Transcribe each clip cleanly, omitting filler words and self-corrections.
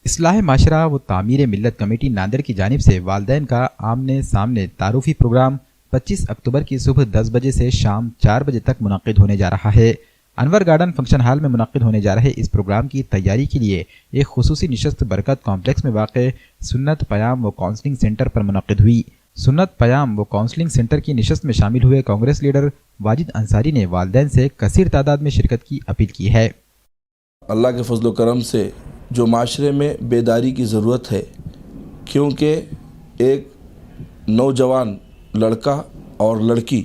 اصلاح معاشرہ و تعمیر ملت کمیٹی ناندیڑ کی جانب سے والدین کا آمنے سامنے تعارفی پروگرام 25 اکتوبر کی صبح 10 بجے سے شام 4 بجے تک منعقد ہونے جا رہا ہے۔ انور گارڈن فنکشن ہال میں منعقد ہونے جا رہے اس پروگرام کی تیاری کے لیے ایک خصوصی نشست برکت کمپلیکس میں واقع سنت پیام و کونسلنگ سینٹر پر منعقد ہوئی۔ سنت پیام و کونسلنگ سینٹر کی نشست میں شامل ہوئے کانگریس لیڈر واجد انصاری نے والدین سے کثیر تعداد میں شرکت کی اپیل کی ہے۔ اللہ کے فضل و کرم سے جو معاشرے میں بیداری کی ضرورت ہے، کیونکہ ایک نوجوان لڑکا اور لڑکی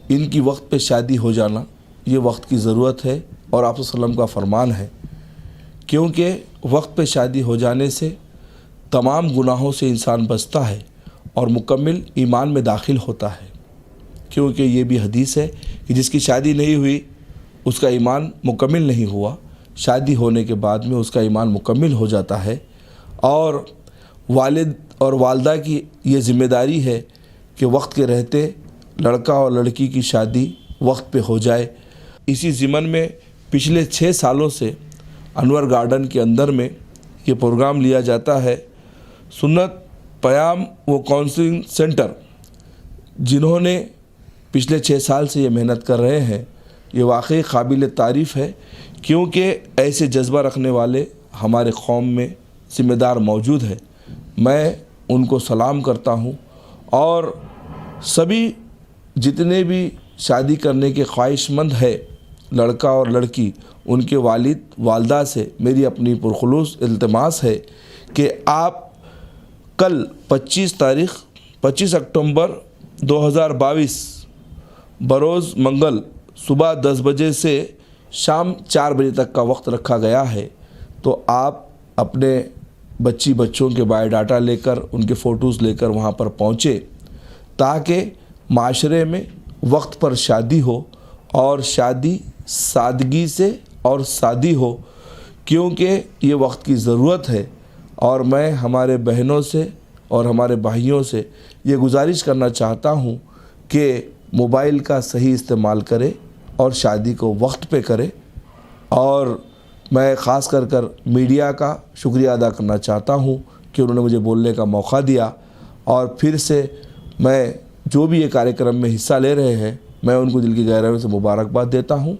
ان کی وقت پہ شادی ہو جانا یہ وقت کی ضرورت ہے، اور آپ صلی اللہ علیہ وسلم کا فرمان ہے، کیونکہ وقت پہ شادی ہو جانے سے تمام گناہوں سے انسان بچتا ہے اور مکمل ایمان میں داخل ہوتا ہے، کیونکہ یہ بھی حدیث ہے کہ جس کی شادی نہیں ہوئی اس کا ایمان مکمل نہیں ہوا، شادی ہونے کے بعد میں اس کا ایمان مکمل ہو جاتا ہے۔ اور والد اور والدہ کی یہ ذمہ داری ہے کہ وقت کے رہتے لڑکا اور لڑکی کی شادی وقت پہ ہو جائے۔ اسی ضمن میں پچھلے 6 سالوں سے انور گارڈن کے اندر میں یہ پروگرام لیا جاتا ہے۔ سنت پیام و کونسلنگ سینٹر جنہوں نے پچھلے 6 سال سے یہ محنت کر رہے ہیں، یہ واقعی قابل تعریف ہے، کیونکہ ایسے جذبہ رکھنے والے ہمارے قوم میں ذمہ دار موجود ہے۔ میں ان کو سلام کرتا ہوں، اور سبھی جتنے بھی شادی کرنے کے خواہش مند ہے لڑکا اور لڑکی، ان کے والد والدہ سے میری اپنی پرخلوص التماس ہے کہ آپ کل 25 اکتوبر 2022 بروز منگل صبح 10 بجے سے شام 4 بجے تک کا وقت رکھا گیا ہے، تو آپ اپنے بچوں کے بایو ڈاٹا لے کر ان کے فوٹوز لے کر وہاں پر پہنچے، تاکہ معاشرے میں وقت پر شادی ہو، اور شادی سادگی سے اور سادی ہو، کیونکہ یہ وقت کی ضرورت ہے۔ اور میں ہمارے بہنوں سے اور ہمارے بھائیوں سے یہ گزارش کرنا چاہتا ہوں کہ موبائل کا صحیح استعمال کرے اور شادی کو وقت پہ کرے۔ اور میں خاص کر میڈیا کا شکریہ ادا کرنا چاہتا ہوں کہ انہوں نے مجھے بولنے کا موقع دیا، اور پھر سے میں جو بھی یہ کاریہ کرم میں حصہ لے رہے ہیں، میں ان کو دل کی گہرائیوں سے مبارکباد دیتا ہوں۔